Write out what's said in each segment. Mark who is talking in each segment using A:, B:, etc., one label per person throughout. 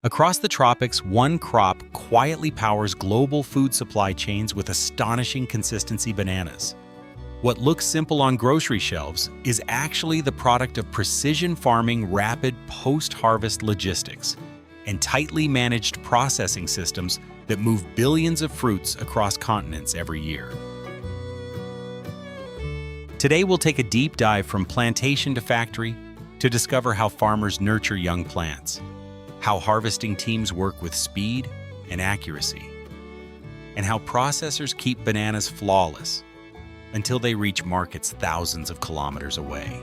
A: Across the tropics, one crop quietly powers global food supply chains with astonishing consistency: bananas. What looks simple on grocery shelves is actually the product of precision farming, rapid post-harvest logistics, and tightly managed processing systems that move billions of fruits across continents every year. Today we'll take a deep dive from plantation to factory to discover how farmers nurture young plants, how harvesting teams work with speed and accuracy, and how processors keep bananas flawless until they reach markets thousands of kilometers away.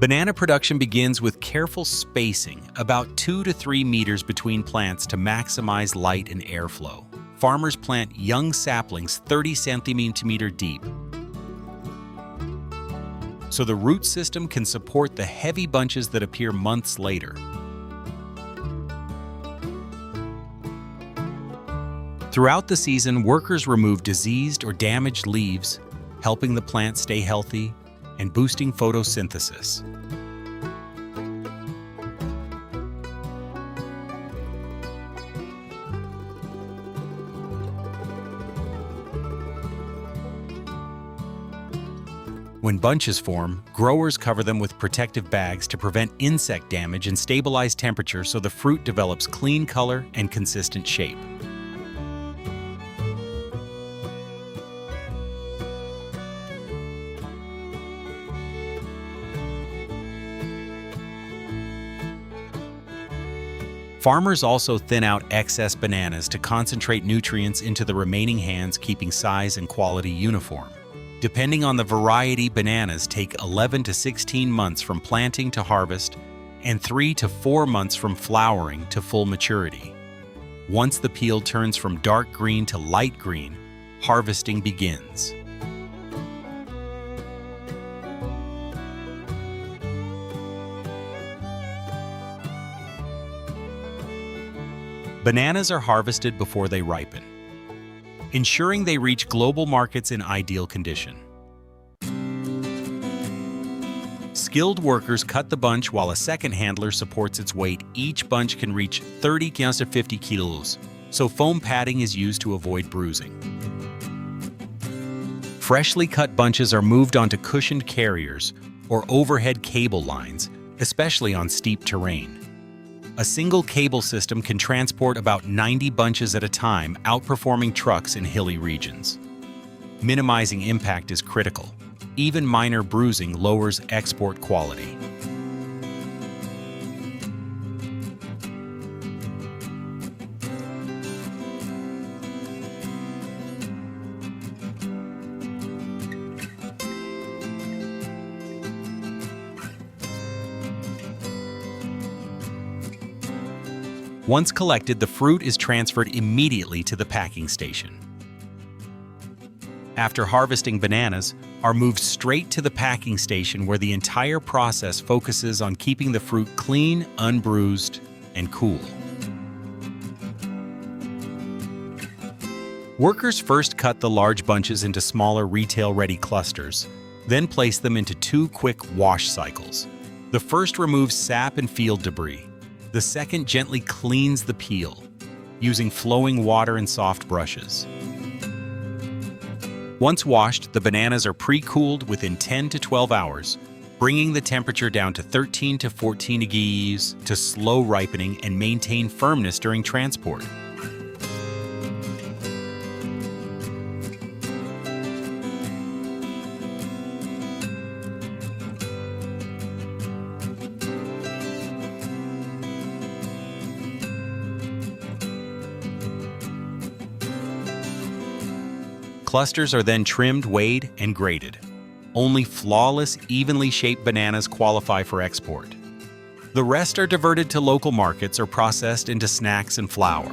A: Banana production begins with careful spacing, about 2 to 3 meters between plants to maximize light and airflow. Farmers plant young saplings 30 centimeter deep, so the root system can support the heavy bunches that appear months later. Throughout the season, workers remove diseased or damaged leaves, helping the plant stay healthy and boosting photosynthesis. When bunches form, growers cover them with protective bags to prevent insect damage and stabilize temperature so the fruit develops clean color and consistent shape. Farmers also thin out excess bananas to concentrate nutrients into the remaining hands, keeping size and quality uniform. Depending on the variety, bananas take 11 to 16 months from planting to harvest and 3 to 4 months from flowering to full maturity. Once the peel turns from dark green to light green, harvesting begins. Bananas are harvested before they ripen, ensuring they reach global markets in ideal condition. Skilled workers cut the bunch while a second handler supports its weight. Each bunch can reach 30 to 50 kilos, so foam padding is used to avoid bruising. Freshly cut bunches are moved onto cushioned carriers or overhead cable lines, especially on steep terrain. A single cable system can transport about 90 bunches at a time, outperforming trucks in hilly regions. Minimizing impact is critical. Even minor bruising lowers export quality. Once collected, the fruit is transferred immediately to the packing station. After harvesting, bananas are moved straight to the packing station where the entire process focuses on keeping the fruit clean, unbruised, and cool. Workers first cut the large bunches into smaller retail-ready clusters, then place them into 2 quick wash cycles. The first removes sap and field debris. The second gently cleans the peel, using flowing water and soft brushes. Once washed, the bananas are pre-cooled within 10 to 12 hours, bringing the temperature down to 13 to 14 degrees to slow ripening and maintain firmness during transport. Clusters are then trimmed, weighed, and graded. Only flawless, evenly shaped bananas qualify for export. The rest are diverted to local markets or processed into snacks and flour.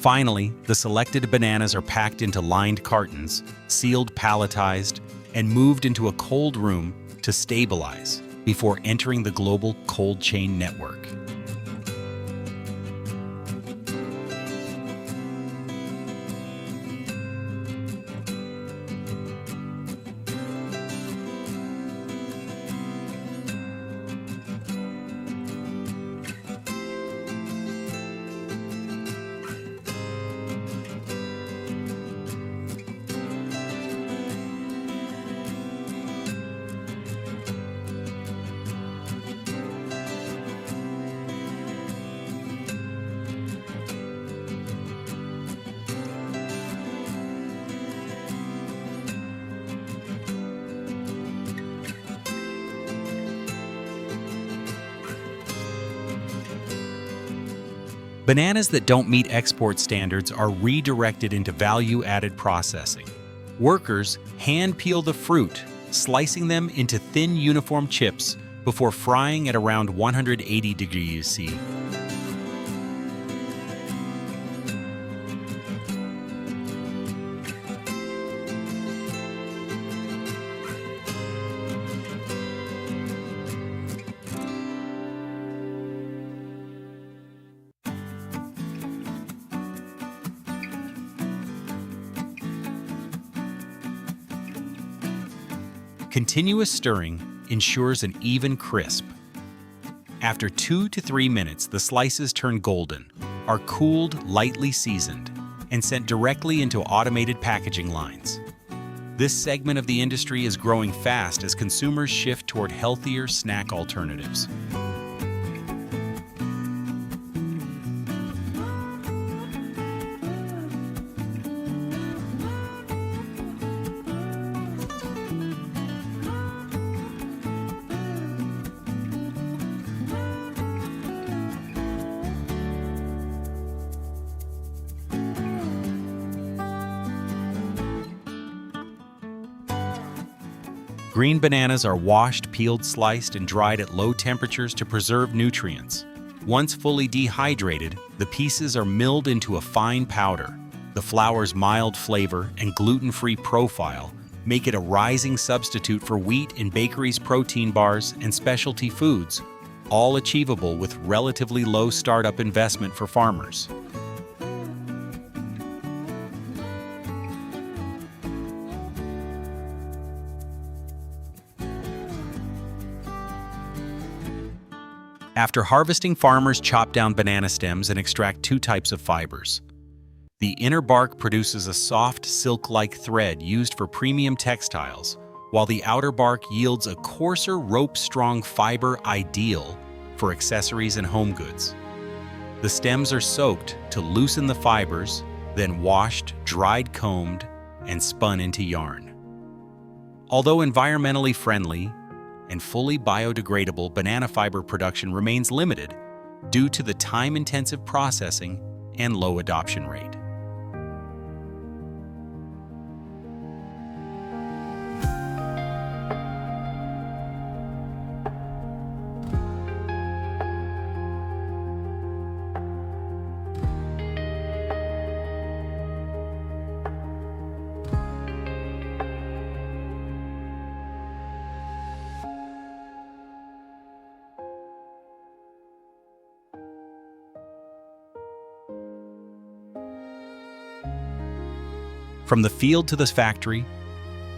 A: Finally, the selected bananas are packed into lined cartons, sealed, palletized, and moved into a cold room to stabilize before entering the global cold chain network. Bananas that don't meet export standards are redirected into value-added processing. Workers hand peel the fruit, slicing them into thin uniform chips before frying at around 180 degrees C. Continuous stirring ensures an even crisp. After 2 to 3 minutes, the slices turn golden, are cooled, lightly seasoned, and sent directly into automated packaging lines. This segment of the industry is growing fast as consumers shift toward healthier snack alternatives. Green bananas are washed, peeled, sliced, and dried at low temperatures to preserve nutrients. Once fully dehydrated, the pieces are milled into a fine powder. The flour's mild flavor and gluten-free profile make it a rising substitute for wheat in bakeries, protein bars, and specialty foods, all achievable with relatively low startup investment for farmers. After harvesting, farmers chop down banana stems and extract 2 types of fibers. The inner bark produces a soft, silk-like thread used for premium textiles, while the outer bark yields a coarser, rope-strong fiber ideal for accessories and home goods. The stems are soaked to loosen the fibers, then washed, dried, combed, and spun into yarn. Although environmentally friendly and fully biodegradable, banana fiber production remains limited due to the time-intensive processing and low adoption rate. From the field to the factory,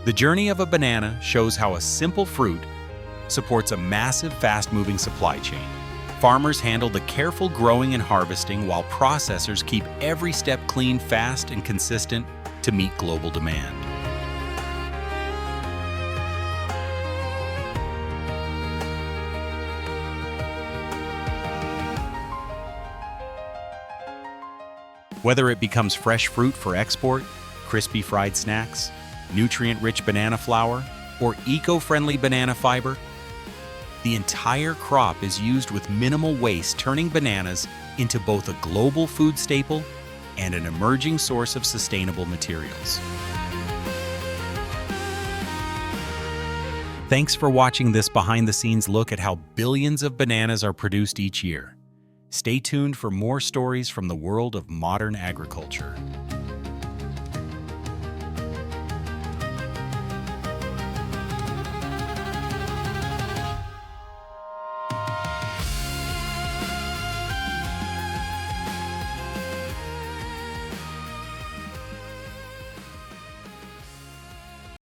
A: the journey of a banana shows how a simple fruit supports a massive, fast-moving supply chain. Farmers handle the careful growing and harvesting, while processors keep every step clean, fast, and consistent to meet global demand. Whether it becomes fresh fruit for export, crispy fried snacks, nutrient-rich banana flour, or eco-friendly banana fiber, the entire crop is used with minimal waste, turning bananas into both a global food staple and an emerging source of sustainable materials. Thanks for watching this behind-the-scenes look at how billions of bananas are produced each year. Stay tuned for more stories from the world of modern agriculture.